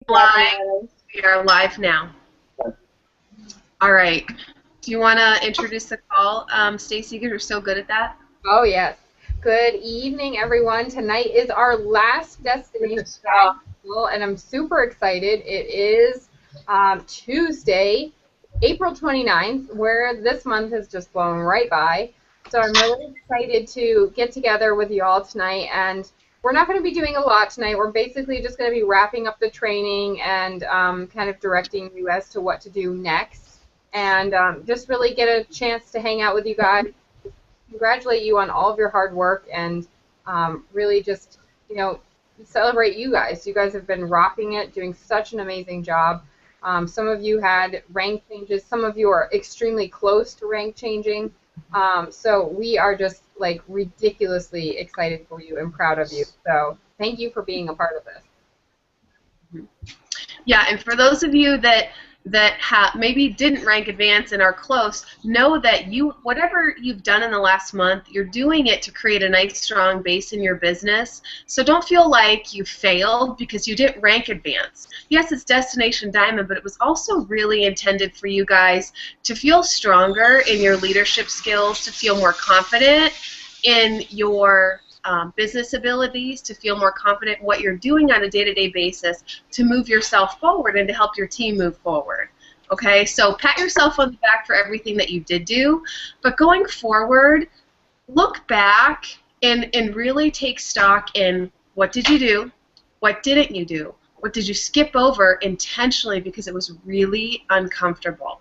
Live. Yes. We are live now. All right. Do you want to introduce the call, Stacy? Because you're so good at that. Oh, yes. Good evening, everyone. Tonight is our last destination call, and I'm super excited. It is Tuesday, April 29th, where this month has just flown right by. So I'm really excited to get together with you all tonight, and we're not going to be doing a lot tonight. We're basically just going to be wrapping up the training and kind of directing you as to what to do next, and just really get a chance to hang out with you guys, congratulate you on all of your hard work, and really just, celebrate you guys. You guys have been rocking it, doing such an amazing job. Some of you had rank changes. Some of you are extremely close to rank changing. So we are just like ridiculously excited for you and proud of you. So thank you for being a part of this. Yeah, and for those of you that maybe didn't rank advance and are close, know that whatever you've done in the last month, you're doing it to create a nice strong base in your business. So don't feel like you failed because you didn't rank advance. Yes, it's Destination Diamond, but it was also really intended for you guys to feel stronger in your leadership skills, to feel more confident in your business abilities, to feel more confident in what you're doing on a day-to-day basis, to move yourself forward and to help your team move forward. Okay, so pat yourself on the back for everything that you did do, but going forward, look back and really take stock in what did you do, what didn't you do, what did you skip over intentionally because it was really uncomfortable.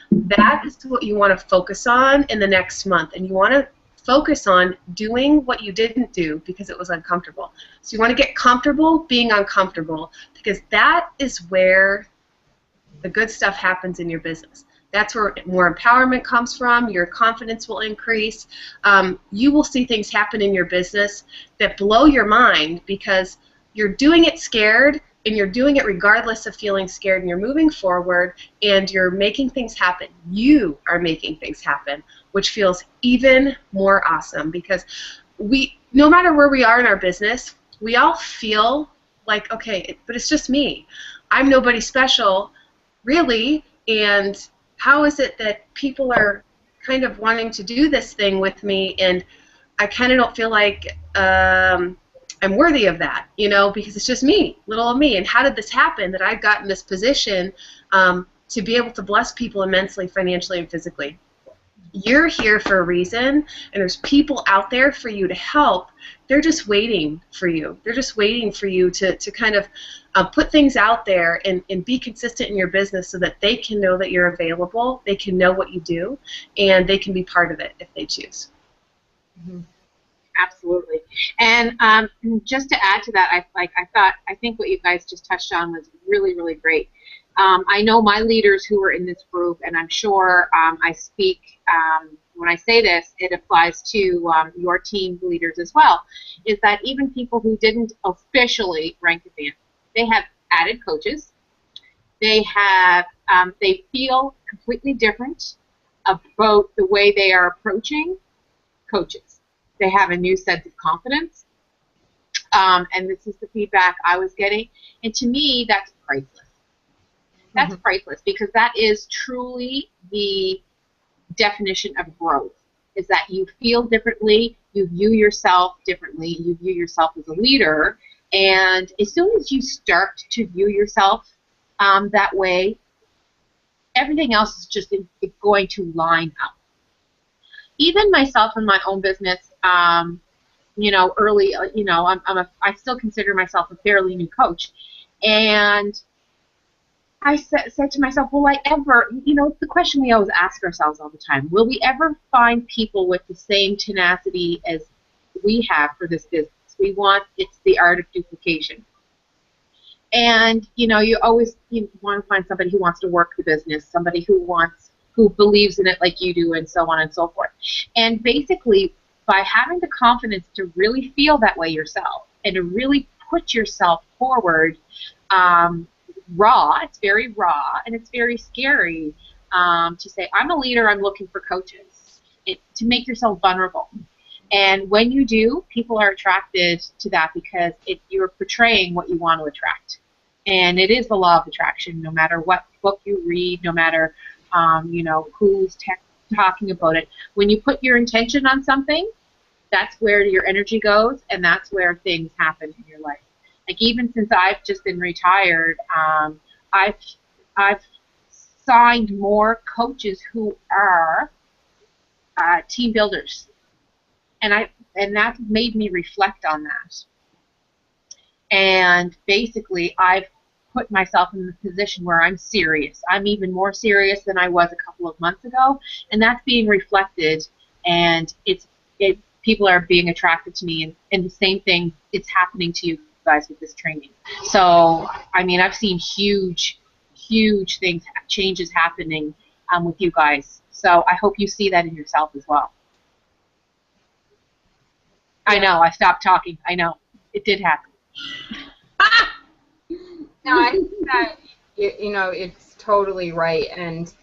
That is what you want to focus on in the next month, and you want to focus on doing what you didn't do because it was uncomfortable. So you want to get comfortable being uncomfortable, because that is where the good stuff happens in your business. That's where more empowerment comes from. Your confidence will increase. You will see things happen in your business that blow your mind because you're doing it scared, and you're doing it regardless of feeling scared, and you're moving forward, and you're making things happen. You are making things happen, which feels even more awesome, because no matter where we are in our business, we all feel like, okay, but it's just me. I'm nobody special, really, and how is it that people are kind of wanting to do this thing with me, and I kind of don't feel like I'm worthy of that, because it's just me, little of me. And how did this happen that I got in this position to be able to bless people immensely, financially and physically? You're here for a reason, and there's people out there for you to help. They're just waiting for you. They're just waiting for you to kind of put things out there and be consistent in your business so that they can know that you're available, they can know what you do, and they can be part of it if they choose. Mm-hmm. Absolutely. And just to add to that, I think what you guys just touched on was really, really great. I know my leaders who are in this group, and I'm sure I speak, when I say this, it applies to your team leaders as well, is that even people who didn't officially rank advance, they have added coaches. They feel completely different about the way they are approaching coaches. They have a new sense of confidence, and this is the feedback I was getting. And to me, that's priceless. That's priceless, because that is truly the definition of growth, is that you feel differently, you view yourself differently, you view yourself as a leader, and as soon as you start to view yourself that way, everything else is just going to line up. Even myself in my own business, early, I still consider myself a fairly new coach, and I said to myself, will I ever, it's the question we always ask ourselves all the time, will we ever find people with the same tenacity as we have for this business? It's the art of duplication. And, you always want to find somebody who wants to work the business, somebody who believes in it like you do, and so on and so forth. And basically, by having the confidence to really feel that way yourself and to really put yourself forward, it's very raw, and it's very scary to say, I'm a leader, I'm looking for coaches, to make yourself vulnerable. And when you do, people are attracted to that because you're portraying what you want to attract. And it is the law of attraction, no matter what book you read, no matter who's talking about it. When you put your intention on something, that's where your energy goes, and that's where things happen in your life. Like, even since I've just been retired, I've signed more coaches who are team builders, and that made me reflect on that. And basically, I've put myself in the position where I'm serious. I'm even more serious than I was a couple of months ago, and that's being reflected, and people are being attracted to me, and the same thing is happening to you guys with this training. So, I mean, I've seen huge things, changes happening with you guys. So I hope you see that in yourself as well. I know, I stopped talking. I know, it did happen. No, I think that, it's totally right. And,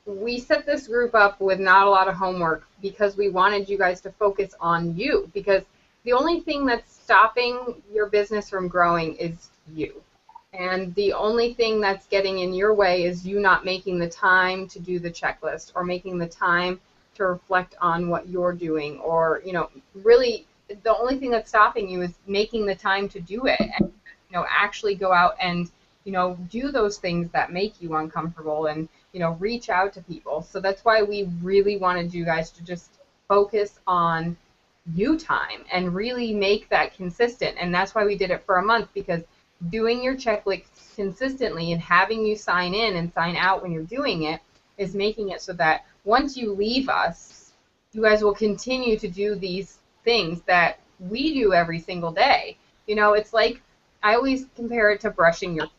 we set this group up with not a lot of homework because we wanted you guys to focus on you, because the only thing that's stopping your business from growing is you. And the only thing that's getting in your way is you not making the time to do the checklist, or making the time to reflect on what you're doing, or, really the only thing that's stopping you is making the time to do it, and, actually go out and, do those things that make you uncomfortable, and, reach out to people. So that's why we really wanted you guys to just focus on you time and really make that consistent. And that's why we did it for a month, because doing your checklist consistently and having you sign in and sign out when you're doing it is making it so that once you leave us, you guys will continue to do these things that we do every single day. It's like, I always compare it to brushing your teeth.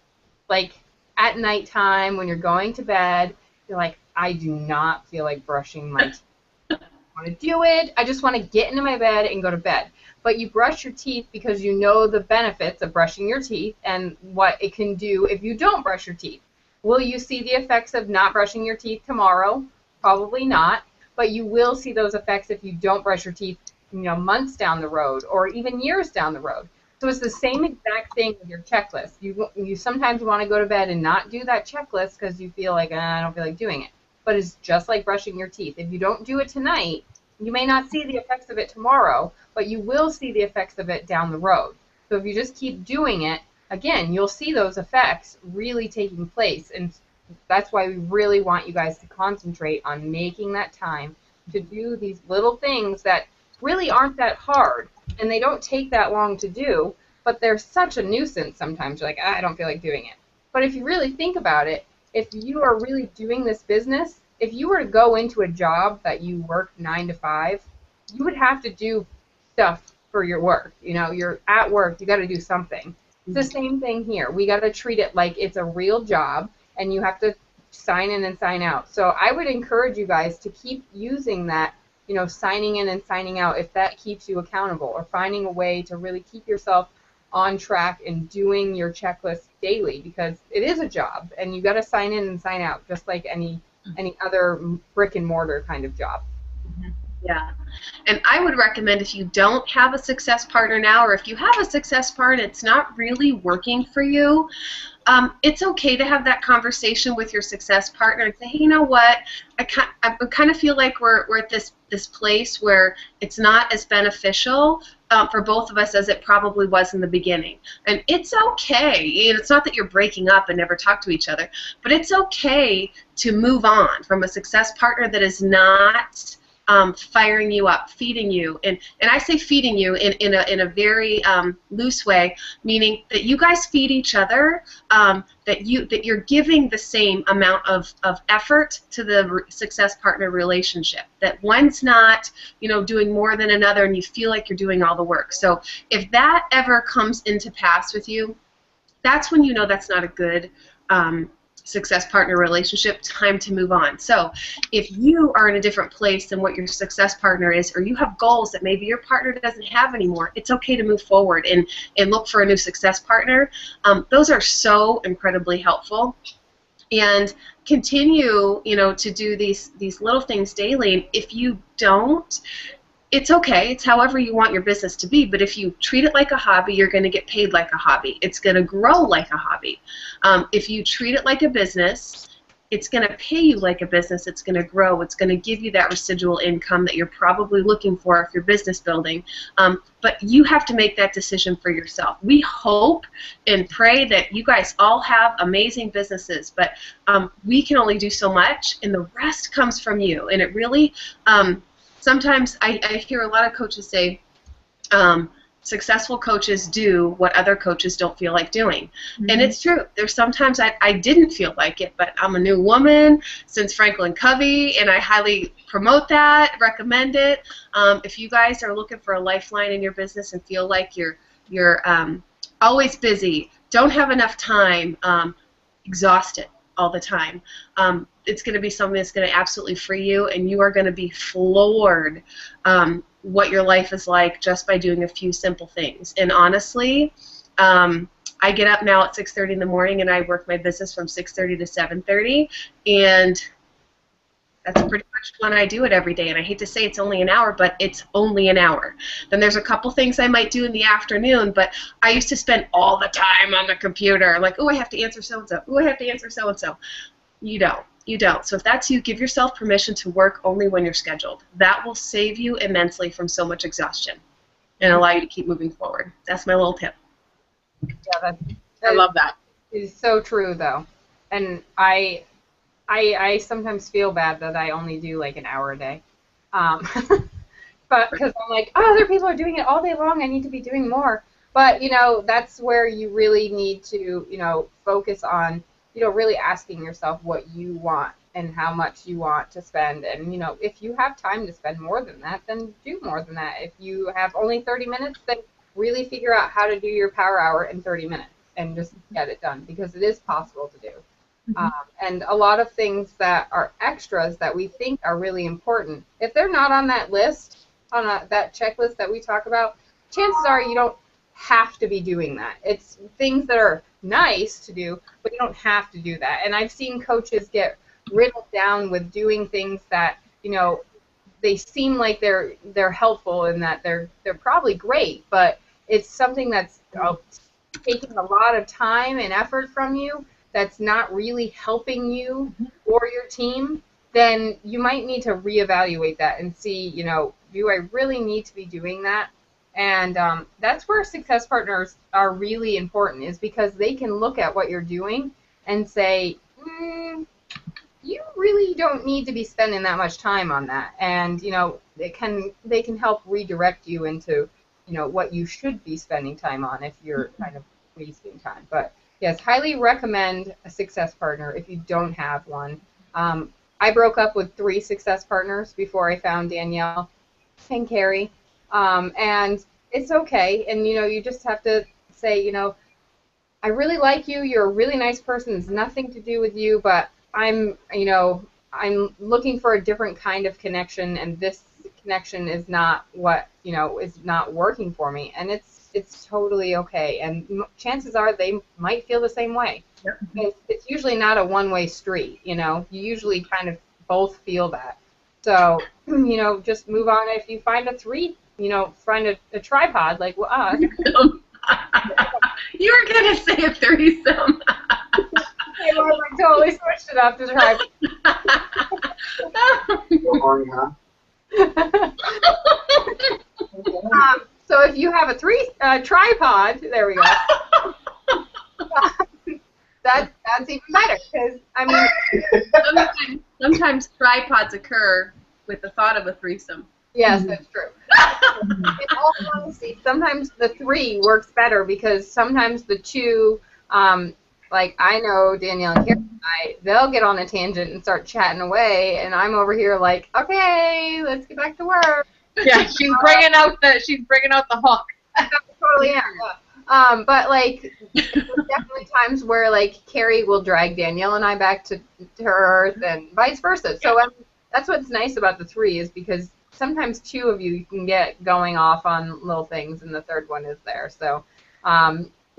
Like, at nighttime when you're going to bed, you're like, I do not feel like brushing my teeth. I want to do it. I just want to get into my bed and go to bed. But you brush your teeth because you know the benefits of brushing your teeth and what it can do if you don't brush your teeth. Will you see the effects of not brushing your teeth tomorrow? Probably not. But you will see those effects if you don't brush your teeth, months down the road, or even years down the road. So it's the same exact thing with your checklist. You sometimes want to go to bed and not do that checklist because you feel like, I don't feel like doing it. But it's just like brushing your teeth. If you don't do it tonight, you may not see the effects of it tomorrow, but you will see the effects of it down the road. So if you just keep doing it, again, you'll see those effects really taking place. And that's why we really want you guys to concentrate on making that time to do these little things that really aren't that hard. And they don't take that long to do, but they're such a nuisance sometimes. You're like, I don't feel like doing it. But if you really think about it, if you are really doing this business, if you were to go into a job that you work 9 to 5, you would have to do stuff for your work. You're at work, you got to do something. It's the same thing here. We got to treat it like it's a real job, and you have to sign in and sign out. So I would encourage you guys to keep using that, signing in and signing out, if that keeps you accountable, or finding a way to really keep yourself on track and doing your checklist daily, because it is a job, and you got to sign in and sign out just like any other brick and mortar kind of job. Yeah, and I would recommend, if you don't have a success partner now, or if you have a success partner, it's not really working for you, it's okay to have that conversation with your success partner and say, hey, you know what, I kind of feel like we're at this place where it's not as beneficial for both of us as it probably was in the beginning. And it's okay. It's not that you're breaking up and never talk to each other, but it's okay to move on from a success partner that is not firing you up, feeding you, and I say feeding you in a very loose way, meaning that you guys feed each other, that you're giving the same amount of effort to the success partner relationship. That one's not doing more than another, and you feel like you're doing all the work. So if that ever comes into pass with you, that's when you know that's not a good success partner relationship. Time to move on. So if you are in a different place than what your success partner is, or you have goals that maybe your partner doesn't have anymore, it's okay to move forward and look for a new success partner. Those are so incredibly helpful. And continue to do these little things daily. If you don't, it's okay. It's however you want your business to be. But if you treat it like a hobby, you're going to get paid like a hobby. It's going to grow like a hobby. If you treat it like a business, it's going to pay you like a business. It's going to grow. It's going to give you that residual income that you're probably looking for if you're business building. But you have to make that decision for yourself. We hope and pray that you guys all have amazing businesses, but we can only do so much, and the rest comes from you. And it really, sometimes I hear a lot of coaches say, successful coaches do what other coaches don't feel like doing. Mm-hmm. And it's true. There's sometimes I didn't feel like it, but I'm a new woman since Franklin Covey, and I highly promote that, recommend it. If you guys are looking for a lifeline in your business and feel like you're always busy, don't have enough time, exhausted all the time, it's going to be something that's going to absolutely free you, and you are going to be floored what your life is like just by doing a few simple things. And honestly, I get up now at 6:30 in the morning, and I work my business from 6:30 to 7:30, and that's pretty much when I do it every day. And I hate to say it's only an hour, but it's only an hour. Then there's a couple things I might do in the afternoon, but I used to spend all the time on the computer, like, oh, I have to answer so-and-so, oh, I have to answer so-and-so. You don't. You don't. So if that's you, give yourself permission to work only when you're scheduled. That will save you immensely from so much exhaustion and allow you to keep moving forward. That's my little tip. Yeah, I love that. It's so true, though. And I sometimes feel bad that I only do like an hour a day. But because I'm like, oh, other people are doing it all day long, I need to be doing more. But, you know, that's where you really need to, you know, focus on, you know, really asking yourself what you want and how much you want to spend. And, you know, if you have time to spend more than that, then do more than that. If you have only 30 minutes, then really figure out how to do your power hour in 30 minutes and just get it done, because it is possible to do. Mm-hmm. And a lot of things that are extras that we think are really important, if they're not on that list, on that checklist that we talk about, chances are you don't have to be doing that. It's things that are nice to do, but you don't have to do that. And I've seen coaches get riddled down with doing things that, you know, they seem like they're helpful and that they're probably great, but it's something that's taking a lot of time and effort from you that's not really helping you or your team. Then you might need to reevaluate that and see, you know, do I really need to be doing that? And that's where success partners are really important, is because they can look at what you're doing and say, you really don't need to be spending that much time on that. And, you know, they can help redirect you into, you know, what you should be spending time on if you're kind of wasting time. But, yes, highly recommend a success partner if you don't have one. I broke up with 3 success partners before I found Danielle and Carrie. And it's okay, and, you know, you just have to say, you know, I really like you, you're a really nice person, it's nothing to do with you, but I'm looking for a different kind of connection, and this connection is not what, you know, is not working for me, and it's totally okay, and chances are they might feel the same way. Yep. It's usually not a one-way street, you know, you usually kind of both feel that. So, you know, just move on. If you find a 3, you know, find a tripod like us. You were going to say a threesome. I totally switched it up to tripod. So if you have a tripod, there we go. That's even better, because, I mean, sometimes tripods occur with the thought of a threesome. Yes, that's true. In all honesty, sometimes the 3 works better, because sometimes the 2, like I know Danielle and Carrie, they'll get on a tangent and start chatting away, and I'm over here like, okay, let's get back to work. Yeah, she's bringing out the hook. Totally am. Yeah. But like, there's definitely times where like Carrie will drag Danielle and I back to her earth, and vice versa. So that's what's nice about the 3, is because sometimes 2 of you can get going off on little things, and the 3rd one is there. So,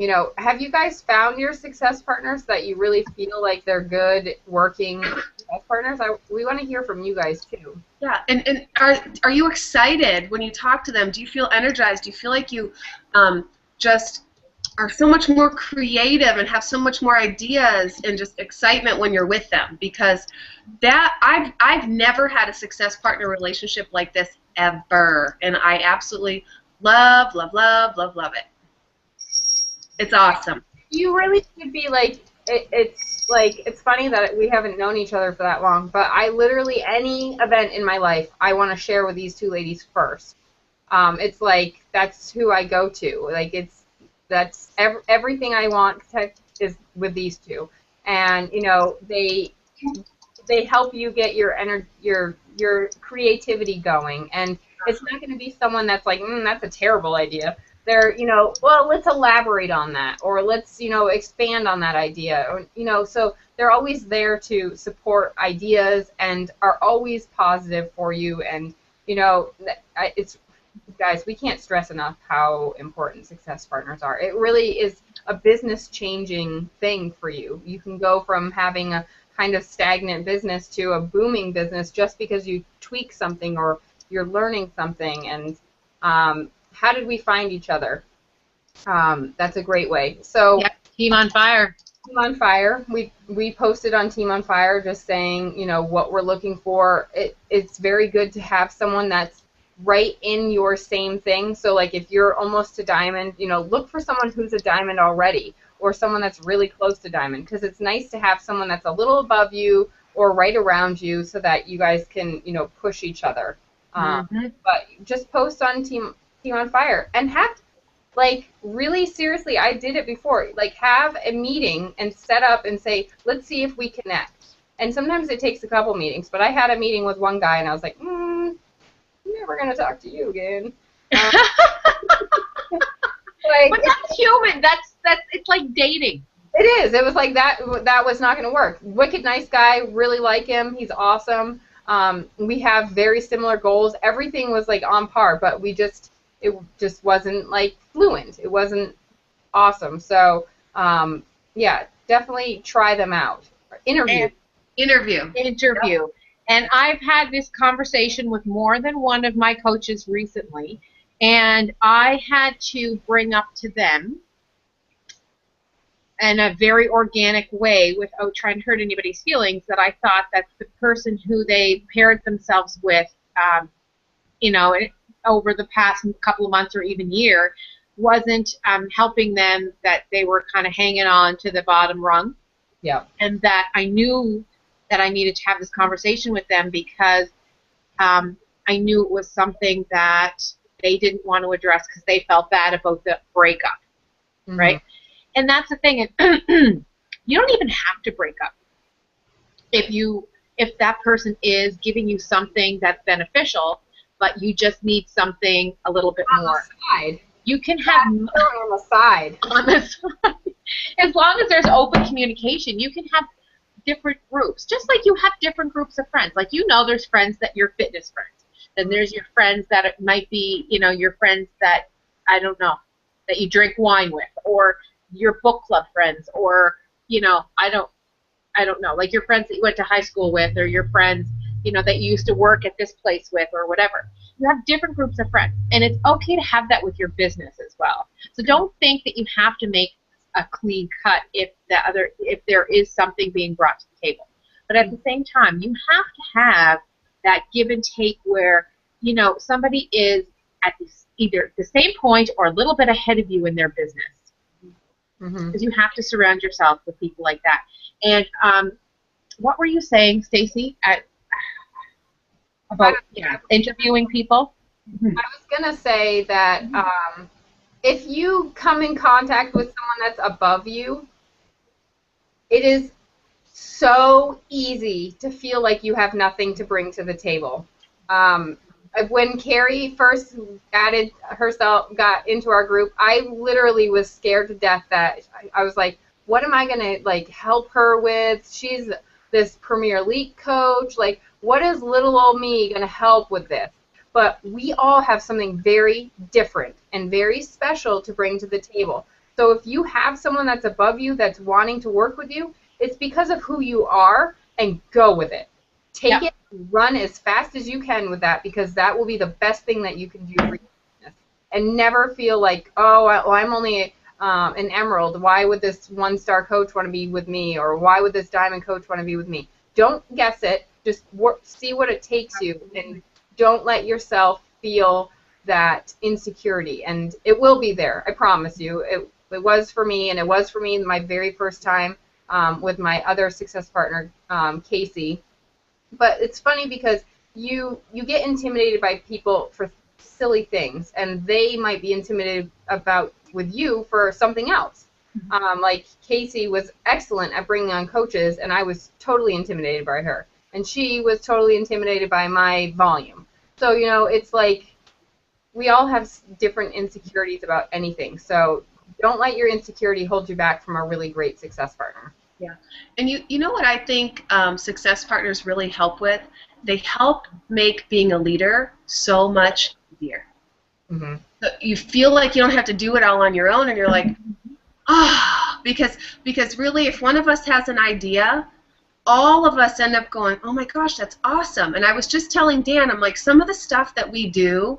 you know, have you guys found your success partners that you really feel like they're good working success partners? We want to hear from you guys too. Yeah, and are you excited when you talk to them? Do you feel energized? Do you feel like you just are so much more creative and have so much more ideas and just excitement when you're with them? Because that I've never had a success partner relationship like this ever, and I absolutely love it. It's awesome. You really should be like, it's funny that we haven't known each other for that long, but I literally, any event in my life, I want to share with these two ladies first. It's like, that's who I go to. Like, that's everything I want is with these two. And, you know, they help you get your creativity going. And it's not going to be someone that's like, that's a terrible idea. They're, you know, well, let's elaborate on that, or let's, you know, expand on that idea, or, you know, so they're always there to support ideas and are always positive for you. And, you know, it's, guys, we can't stress enough how important success partners are. It really is a business-changing thing for you. You can go from having a kind of stagnant business to a booming business just because you tweak something or you're learning something. And how did we find each other? That's a great way. So, yep, Team on Fire. Team on Fire. We posted on Team on Fire just saying, you know, what we're looking for. It's very good to have someone that's right in your same thing. So, like, if you're almost to diamond, you know, look for someone who's a diamond already, or someone that's really close to diamond, because it's nice to have someone that's a little above you or right around you so that you guys can, you know, push each other. But just post on Team on Fire and have, like, really seriously, I did it before, like, have a meeting and set up and say, let's see if we connect. And sometimes it takes a couple meetings, but I had a meeting with one guy and I was like, I'm never going to talk to you again. Like, but that's human. That's it's like dating. It is. It was like that was not going to work. Wicked nice guy, really like him. He's awesome. We have very similar goals. Everything was like on par, but it just wasn't like fluent. It wasn't awesome. So, yeah, definitely try them out. Interview. Yep. And I've had this conversation with more than one of my coaches recently, and I had to bring up to them in a very organic way without trying to hurt anybody's feelings that I thought that the person who they paired themselves with, you know, over the past couple of months or even year wasn't helping them, that they were kind of hanging on to the bottom rung. Yeah. And that I knew that I needed to have this conversation with them because I knew it was something that they didn't want to address because they felt bad about the breakup, right? And that's the thing. You don't even have to break up if that person is giving you something that's beneficial, but you just need something a little bit more. On the side. You can have on the side. On the side. As long as there's open communication, you can have different groups, just like you have different groups of friends. Like, you know, there's friends that you're fitness friends. Then there's your friends that it might be, you know, your friends that, I don't know, that you drink wine with, or your book club friends, or, you know, I don't know, like your friends that you went to high school with, or your friends, you know, that you used to work at this place with, or whatever. You have different groups of friends, and it's okay to have that with your business as well. So don't think that you have to make a clean cut if there is something being brought to the table. But at the same time, you have to have that give and take where, you know, somebody is at either the same point or a little bit ahead of you in their business. Because you have to surround yourself with people like that. And what were you saying, Stacy, about interviewing people? I was going to say that if you come in contact with someone that's above you, it is so easy to feel like you have nothing to bring to the table. When Carrie first got into our group, I literally was scared to death that I was like, what am I going to, like, help her with? She's this Premier League coach. Like, what is little old me going to help with this? But we all have something very different and very special to bring to the table. So if you have someone that's above you that's wanting to work with you, it's because of who you are, and go with it. Take it, run as fast as you can with that, because that will be the best thing that you can do for your business. And never feel like, oh, well, I'm only an emerald. Why would this one-star coach want to be with me? Or why would this diamond coach want to be with me? Don't guess it. Just see what it takes you, and don't let yourself feel that insecurity. And it will be there, I promise you. It was for me, and it was for me my very first time with my other success partner, Casey. But it's funny because you get intimidated by people for silly things, and they might be intimidated with you for something else. Like Casey was excellent at bringing on coaches, and I was totally intimidated by her. And she was totally intimidated by my volume. So, you know, it's like we all have different insecurities about anything. So don't let your insecurity hold you back from a really great success partner. Yeah. And you know what I think success partners really help with? They help make being a leader so much easier. Mm-hmm. So you feel like you don't have to do it all on your own, and you're like, because really, if one of us has an idea, all of us end up going, oh my gosh, that's awesome. And I was just telling Dan, I'm like, some of the stuff that we do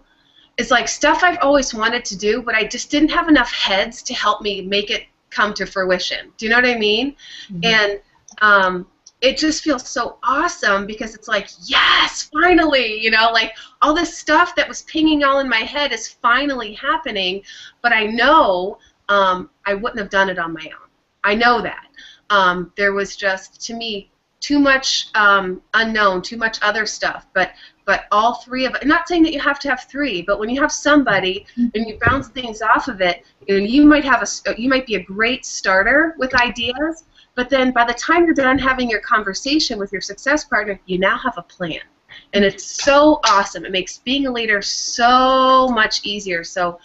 is like stuff I've always wanted to do, but I just didn't have enough heads to help me make it come to fruition. Do you know what I mean? Mm-hmm. And it just feels so awesome because it's like, yes, finally, you know, like all this stuff that was pinging all in my head is finally happening, but I know I wouldn't have done it on my own. I know that. There was just, to me, too much unknown, too much other stuff, but all three of it, I'm not saying that you have to have three, but when you have somebody and you bounce things off of it, you might be a great starter with ideas, but then by the time you're done having your conversation with your success partner, you now have a plan. And it's so awesome. It makes being a leader so much easier. So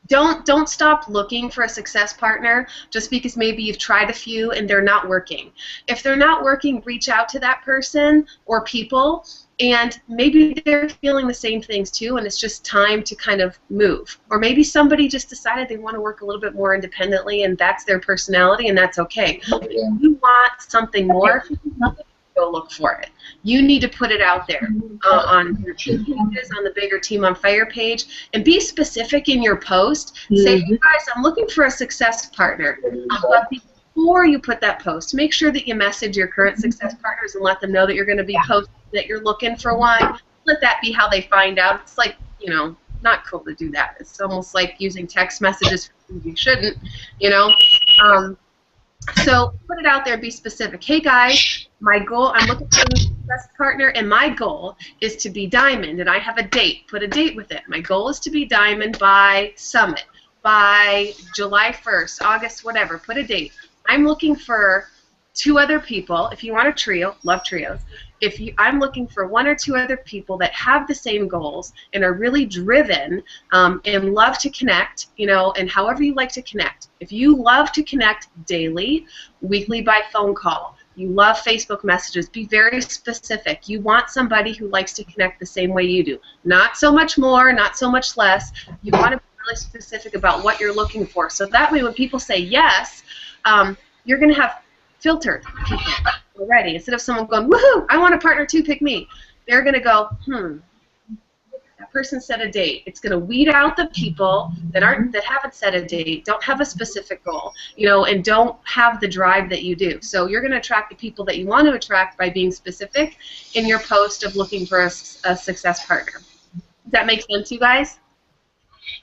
don't stop looking for a success partner just because maybe you've tried a few and they're not working. If they're not working, reach out to that person or people, and maybe they're feeling the same things too, and it's just time to kind of move. Or maybe somebody just decided they want to work a little bit more independently, and that's their personality, and that's okay. If you want something more, go look for it. You need to put it out there on your team pages, on the Bigger Team on Fire page, and be specific in your post. Say, hey guys, I'm looking for a success partner. But before you put that post, make sure that you message your current success partners and let them know that you're going to be posting that you're looking for one. Let that be how they find out. It's like, you know, not cool to do that. It's almost like using text messages for things you shouldn't, you know. So put it out there, be specific. Hey guys, my goal, I'm looking for a success partner, and my goal is to be diamond, and I have a date. Put a date with it. My goal is to be diamond by Summit, by July 1st, August, whatever. Put a date. I'm looking for 2 other people. If you want a trio, love trios. I'm looking for 1 or 2 other people that have the same goals and are really driven and love to connect, you know, and however you like to connect. If you love to connect daily, weekly by phone call, you love Facebook messages, be very specific. You want somebody who likes to connect the same way you do. Not so much more, not so much less. You want to be really specific about what you're looking for. So that way when people say yes, you're going to have filtered people already. Instead of someone going, woohoo, I want a partner too, pick me. They're going to go, that person set a date. It's going to weed out the people that haven't set a date, don't have a specific goal, you know, and don't have the drive that you do. So you're going to attract the people that you want to attract by being specific in your post of looking for a success partner. Does that make sense, you guys?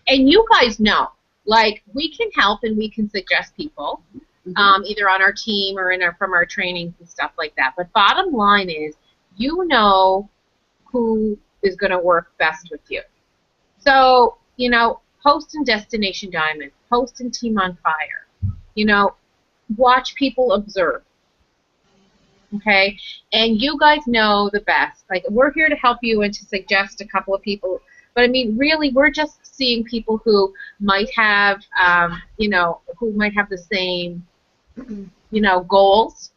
And you guys know, like, we can help and we can suggest people. Either on our team or from our trainings and stuff like that. But bottom line is, you know who is going to work best with you. So, you know, post in Destination Diamond, post in Team on Fire. You know, watch people observe. Okay? And you guys know the best. Like, we're here to help you and to suggest a couple of people. But, I mean, really, we're just seeing people who might have, you know, who might have the same, you know, goals.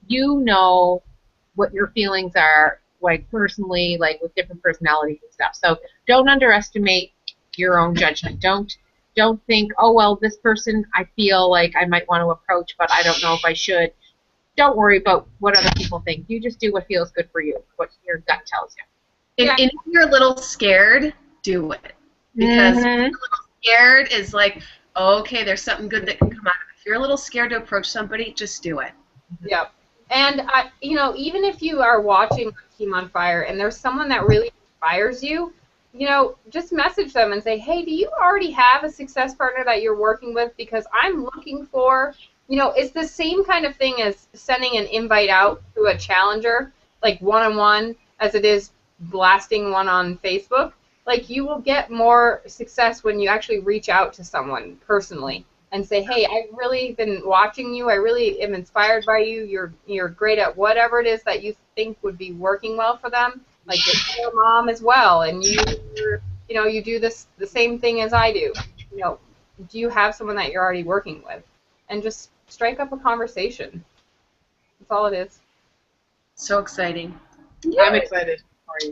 You know what your feelings are, like, personally, like, with different personalities and stuff. So don't underestimate your own judgment. Don't Don't think, oh, well, this person I feel like I might want to approach, but I don't know if I should. Don't worry about what other people think. You just do what feels good for you, what your gut tells you. And if you're a little scared, do it. Because if you're a little scared is like, okay, there's something good that can come out of it. If you're a little scared to approach somebody, just do it. Yep. And, you know, even if you are watching Team on Fire and there's someone that really inspires you, you know, just message them and say, hey, do you already have a success partner that you're working with? Because I'm looking for, you know, it's the same kind of thing as sending an invite out to a challenger, like one-on-one, as it is blasting one on Facebook. Like, you will get more success when you actually reach out to someone personally and say, hey, I've really been watching you. I really am inspired by you. You're great at whatever it is that you think would be working well for them. Like your mom as well, and you know, you do the same thing as I do. You know, do you have someone that you're already working with? And just strike up a conversation. That's all it is. So exciting. I'm excited for you.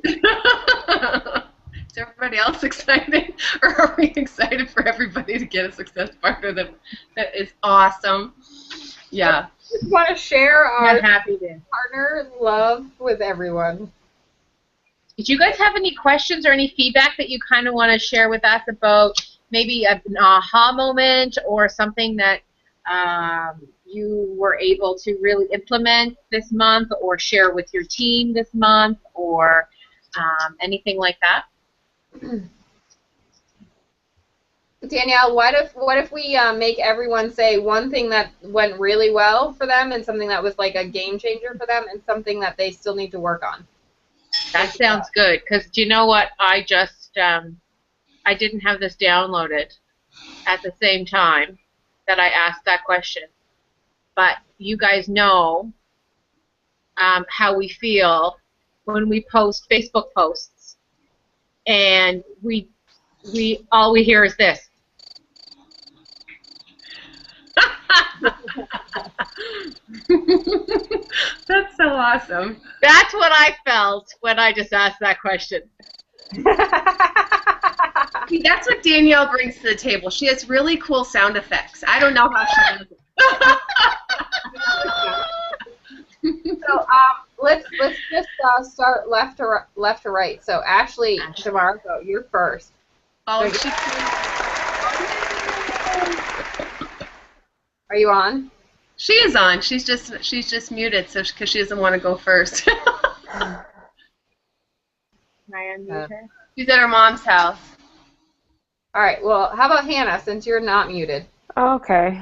Is everybody else excited? Or are we excited for everybody to get a success partner that is awesome? Yeah. Just want to share our happy to. partner love with everyone. Did you guys have any questions or any feedback that you kind of want to share with us about maybe an aha moment or something that you were able to really implement this month or share with your team this month or anything like that? Danielle, what if we make everyone say one thing that went really well for them and something that was like a game changer for them and something that they still need to work on? That sounds good, because do you know what? I just, I didn't have this downloaded at the same time that I asked that question. But you guys know how we feel when we post Facebook posts, and all we hear is this. That's so awesome. That's what I felt when I just asked that question. See, that's what Danielle brings to the table. She has really cool sound effects. I don't know how she does it. So let's just start left to right. So Ashley DeMarco, you're first. Oh, Are you on? she is on. She's just muted, so because she doesn't want to go first. Can I unmute her? She's at her mom's house. All right. Well, how about Hannah, since you're not muted? Okay.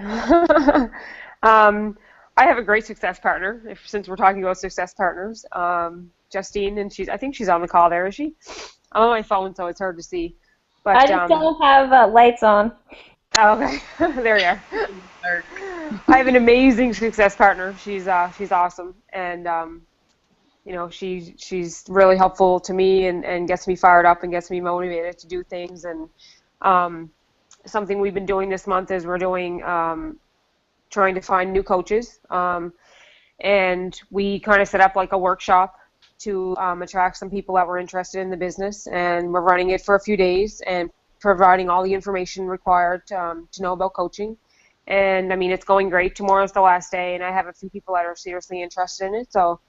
I have a great success partner, since we're talking about success partners. Justine, and I think she's on the call there, is she? I'm on my phone, so it's hard to see. But, I just don't have lights on. Oh, okay. There you are. I have an amazing success partner. She's awesome, and you know, she's really helpful to me and gets me fired up and gets me motivated to do things. And something we've been doing this month is we're doing trying to find new coaches, and we kind of set up like a workshop to attract some people that were interested in the business, and we're running it for a few days and providing all the information required to know about coaching. And I mean, it's going great. Tomorrow's the last day, and I have a few people that are seriously interested in it. So,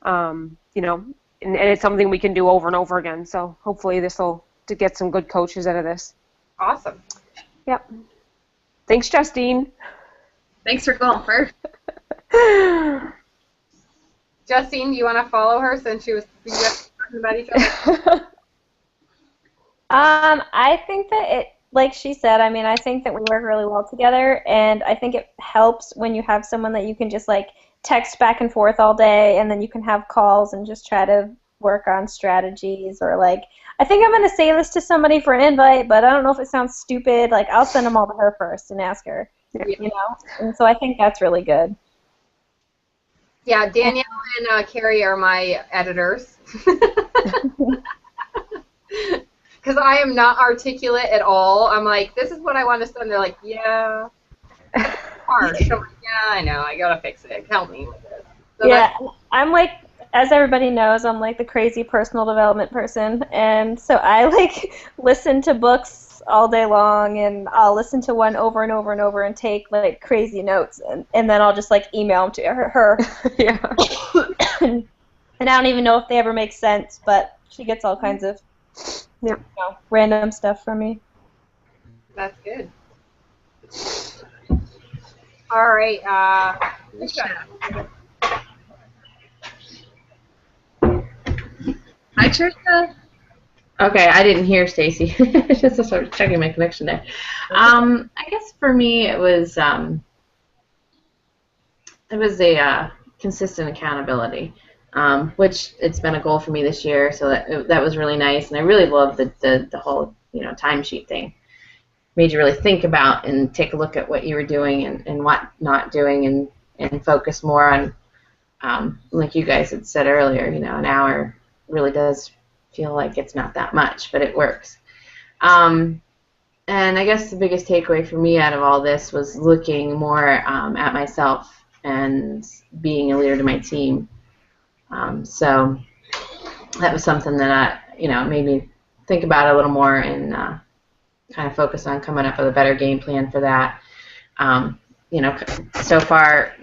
you know, and it's something we can do over and over again. So hopefully this will to get some good coaches out of this. Awesome. Yep. Thanks, Justine. Thanks for going first. Justine, do you want to follow her since you guys talking about each other? I think that like she said, I mean, I think that we work really well together, and I think it helps when you have someone that you can just like text back and forth all day, and then you can have calls and just try to work on strategies, or like, I think I'm going to say this to somebody for an invite, but I don't know if it sounds stupid. Like, I'll send them all to her first and ask her, you know? And so I think that's really good. Yeah, Danielle and Carrie are my editors. Because I am not articulate at all. I'm like, this is what I want to send. They're like, yeah. Harsh. I'm like, yeah, I know. I got to fix it. Help me with it. So yeah, I'm like, as everybody knows, I'm like the crazy personal development person. And so I like listen to books podcasts all day long, and I'll listen to one over and over and over and take like crazy notes, and then I'll just like email them to her. Yeah. And I don't even know if they ever make sense, but she gets all kinds of random stuff from me. That's good. All right, Alicia. Hi, Trisha. Okay, I didn't hear Stacy. Just sort of checking my connection there. I guess for me it was a consistent accountability, which it's been a goal for me this year. So that was really nice, and I really loved the whole timesheet thing. Made you really think about and take a look at what you were doing and what not doing, and focus more on like you guys had said earlier. An hour really does feel like it's not that much, but it works. And I guess the biggest takeaway for me out of all this was looking more at myself and being a leader to my team. So that was something that made me think about it a little more and kind of focus on coming up with a better game plan for that. So far,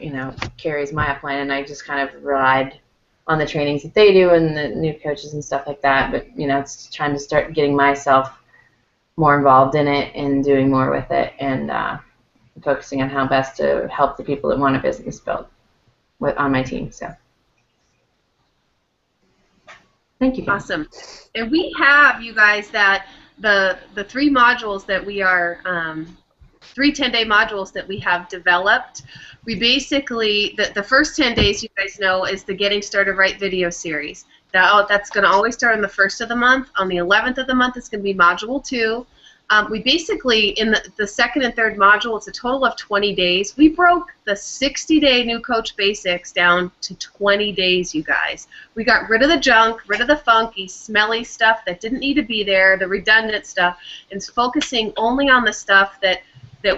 Carrie's my upline, and I just kind of relied on the trainings that they do and the new coaches and stuff like that. But it's trying to start getting myself more involved in it and doing more with it, and focusing on how best to help the people that want a business built on my team. So, thank you. Awesome. And we have, you guys, that the 3 modules that we are 3 10-day modules that we have developed. We basically, the first 10 days, you guys know, is the Getting Started Right video series. That's going to always start on the 1st of the month. On the 11th of the month, it's going to be Module 2. We basically, in the second and third module, it's a total of 20 days. We broke the 60-day New Coach Basics down to 20 days, you guys. We got rid of the junk, rid of the funky, smelly stuff that didn't need to be there, the redundant stuff, and focusing only on the stuff that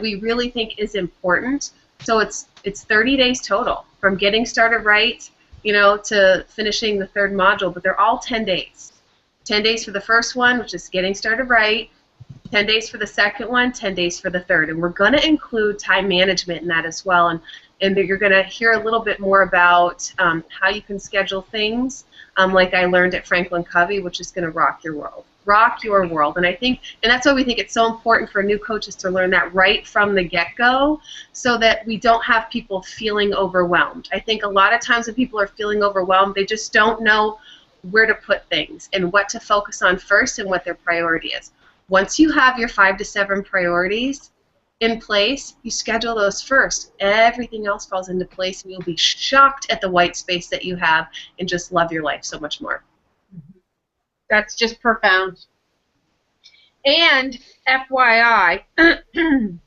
we really think is important. So it's 30 days total, from getting started right, to finishing the 3rd module, but they're all 10 days. 10 days for the first one, which is getting started right, 10 days for the second one, 10 days for the third. And we're going to include time management in that as well. And you're going to hear a little bit more about how you can schedule things, like I learned at Franklin Covey, which is going to rock your world. Rock your world. And that's why we think it's so important for new coaches to learn that right from the get-go, so that we don't have people feeling overwhelmed. I think a lot of times when people are feeling overwhelmed, they just don't know where to put things and what to focus on first and what their priority is. Once you have your 5 to 7 priorities in place, you schedule those first. Everything else falls into place, and you'll be shocked at the white space that you have and just love your life so much more. That's just profound. And FYI, there's going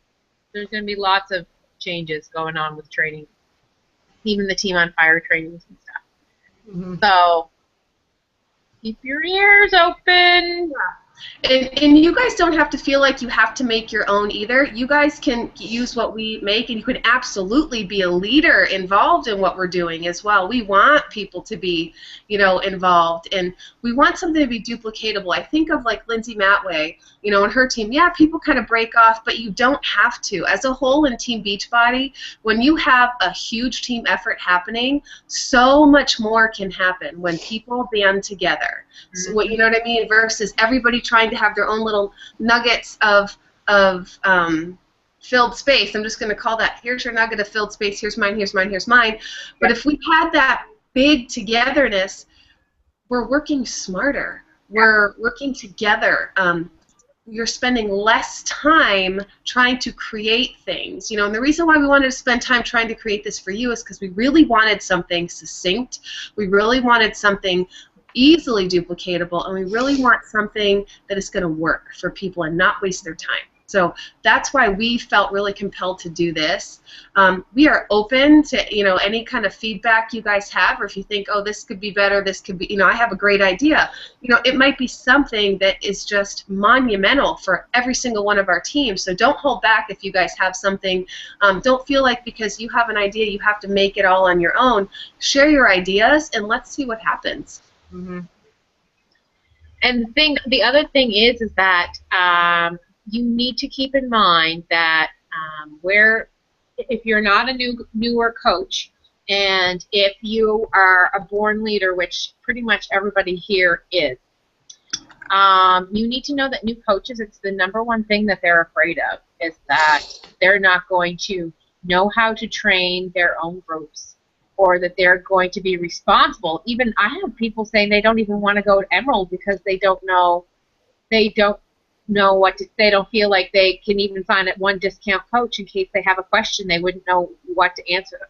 to be lots of changes going on with training, even the Team on Fire trainings and stuff. Mm-hmm. So keep your ears open. And you guys don't have to feel like you have to make your own either. You guys can use what we make, and you can absolutely be a leader involved in what we're doing as well. We want people to be, involved, and we want something to be duplicatable. I think of like Lindsay Matway, and her team. Yeah, people kind of break off, but you don't have to. As a whole in Team Beachbody, when you have a huge team effort happening, so much more can happen when people band together. So, you know what I mean? Versus everybody trying to have their own little nuggets of filled space. I'm just going to call that, here's your nugget of filled space, here's mine, here's mine, here's mine. But if we had that big togetherness, we're working smarter. We're working together. You're spending less time trying to create things. And the reason why we wanted to spend time trying to create this for you is because we really wanted something succinct. We really wanted something easily duplicatable, and we really want something that is going to work for people and not waste their time. So that's why we felt really compelled to do this. We are open to any kind of feedback you guys have, or if you think, oh, this could be better, this could be, I have a great idea. It might be something that is just monumental for every single one of our teams. So don't hold back if you guys have something. Don't feel like because you have an idea you have to make it all on your own. Share your ideas and let's see what happens. Mm-hmm. And the other thing is that you need to keep in mind that if you're not a newer coach, and if you are a born leader, which pretty much everybody here is, you need to know that new coaches, it's the number one thing that they're afraid of, is that they're not going to know how to train their own groups, or that they're going to be responsible. Even I have people saying they don't even want to go to Emerald because they don't know what to, they don't feel like they can even find at one discount coach in case they have a question, they wouldn't know what to answer.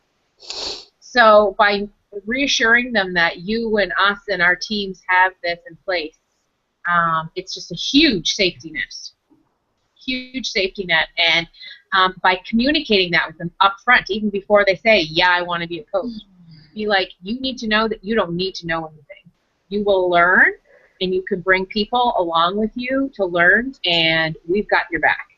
So by reassuring them that you and us and our teams have this in place, it's just a huge safety net. And by communicating that with them up front, even before they say, yeah, I want to be a coach, be like, you need to know that you don't need to know anything. You will learn, and you can bring people along with you to learn, and we've got your back.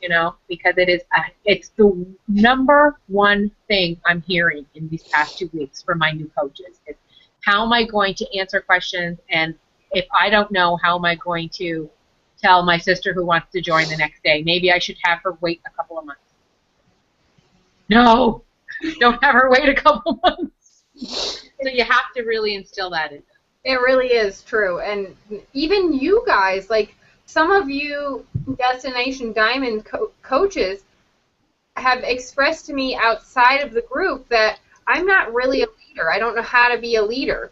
You know, because it's the number one thing I'm hearing in these past 2 weeks from my new coaches. Is how am I going to answer questions, and if I don't know, how am I going to tell my sister who wants to join the next day? Maybe I should have her wait a couple of months. No, don't have her wait a couple of months. So you have to really instill that in them. It really is true. And even you guys, like some of you Destination Diamond coaches have expressed to me outside of the group that I'm not really a leader. I don't know how to be a leader.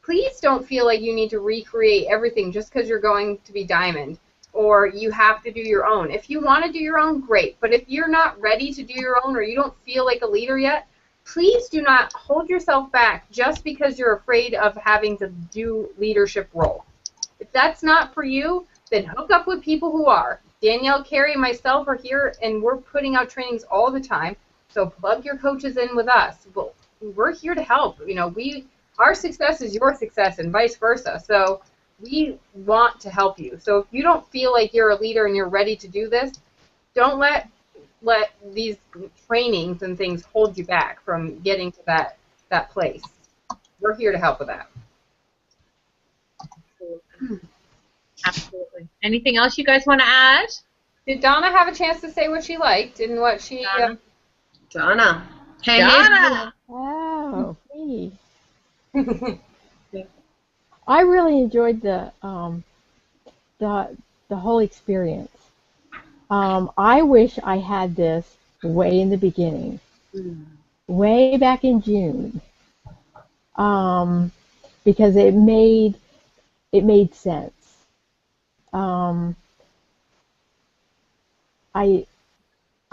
Please don't feel like you need to recreate everything just because you're going to be Diamond, or you have to do your own. If you want to do your own, great. But if you're not ready to do your own, or you don't feel like a leader yet, please do not hold yourself back just because you're afraid of having to do leadership role. If that's not for you, then hook up with people who are. Danielle, Carrie, and myself are here, and we're putting out trainings all the time. So plug your coaches in with us. We're here to help. You know, our success is your success, and vice versa. So we want to help you. So if you don't feel like you're a leader and you're ready to do this, don't let these trainings and things hold you back from getting to that place. We're here to help with that. Absolutely. Anything else you guys want to add? Did Donna have a chance to say what she liked and what she... Donna. Hey, Donna. Wow, me. I really enjoyed the whole experience. I wish I had this way in the beginning, way back in June, because it made sense.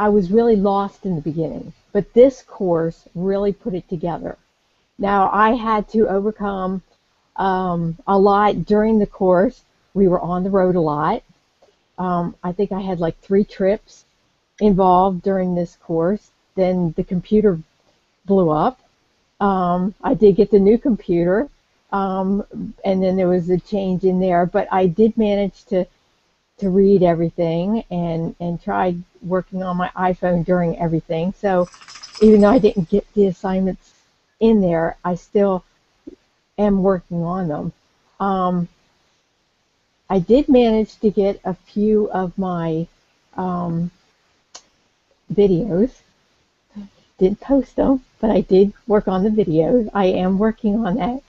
I was really lost in the beginning, but this course really put it together. Now, I had to overcome a lot during the course. We were on the road a lot. I think I had like 3 trips involved during this course. Then the computer blew up. I did get the new computer, and then there was a change in there. But I did manage to read everything and tried working on my iPhone during everything. So even though I didn't get the assignments in there, I still am working on them. I did manage to get a few of my videos. Didn't post them, but I did work on the videos. I am working on that.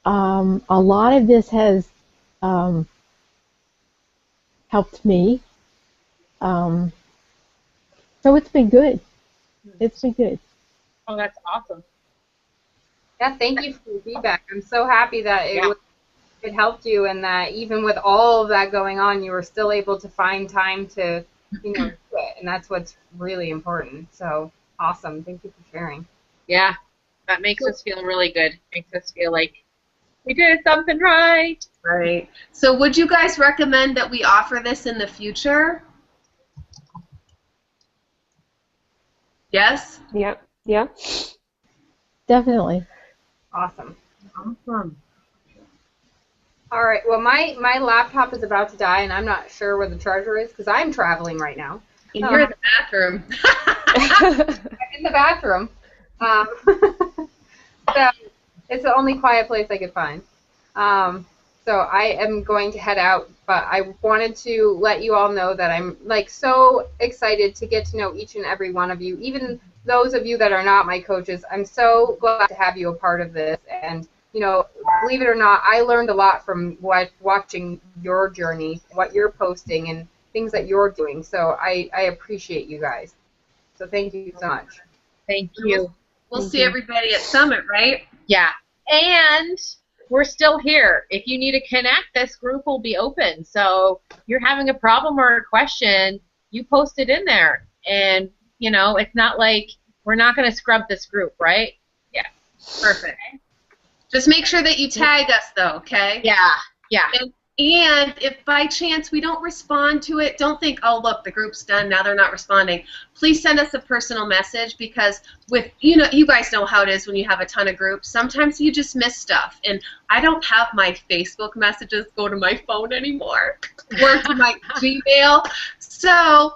A lot of this has helped me. So it's been good. It's been good. Oh, that's awesome. Yeah, thank you for your feedback. I'm so happy that it helped you, and that even with all of that going on, you were still able to find time to, do it, and that's what's really important. So awesome. Thank you for sharing. Yeah, that makes us feel really good. Makes us feel like we did something right. Right. So would you guys recommend that we offer this in the future? Yes? Yep. Yeah. Definitely. Awesome. Awesome. All right. Well, my laptop is about to die, and I'm not sure where the charger is because I'm traveling right now. And you're in the bathroom. I'm in the bathroom. So it's the only quiet place I could find. So I am going to head out, but I wanted to let you all know that I'm like so excited to get to know each and every one of you, even those of you that are not my coaches. I'm so glad to have you a part of this. And, you know, believe it or not, I learned a lot from watching your journey, what you're posting, and things that you're doing. So I appreciate you guys. So thank you so much. Thank you. We'll see everybody at Summit, right? Yeah. And we're still here. If you need to connect, this group will be open. So you're having a problem or a question, you post it in there. And, you know, it's not like we're not going to scrub this group, right? Yeah. Perfect. Just make sure that you tag us, though, okay? Yeah. Yeah. And if by chance we don't respond to it, don't think, oh, look, the group's done, now they're not responding. Please send us a personal message, because with, you know, you guys know how it is when you have a ton of groups. Sometimes you just miss stuff. And I don't have my Facebook messages go to my phone anymore or to my Gmail. So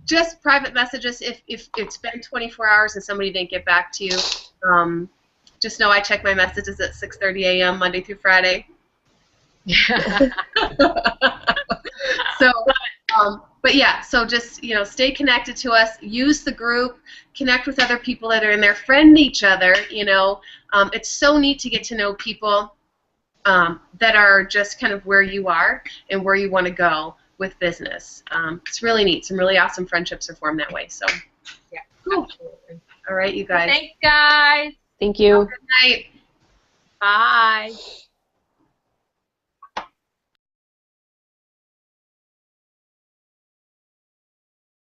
just private messages if it's been 24 hours and somebody didn't get back to you. Just know I check my messages at 6:30 a.m. Monday through Friday. So, but yeah, so just, you know, stay connected to us, use the group, connect with other people that are in there, friend each other, you know. It's so neat to get to know people that are just kind of where you are and where you want to go with business. It's really neat. Some really awesome friendships are formed that way. So, Yeah. Cool. Absolutely. All right, you guys. Thanks, guys. Thank you. Good night. Bye.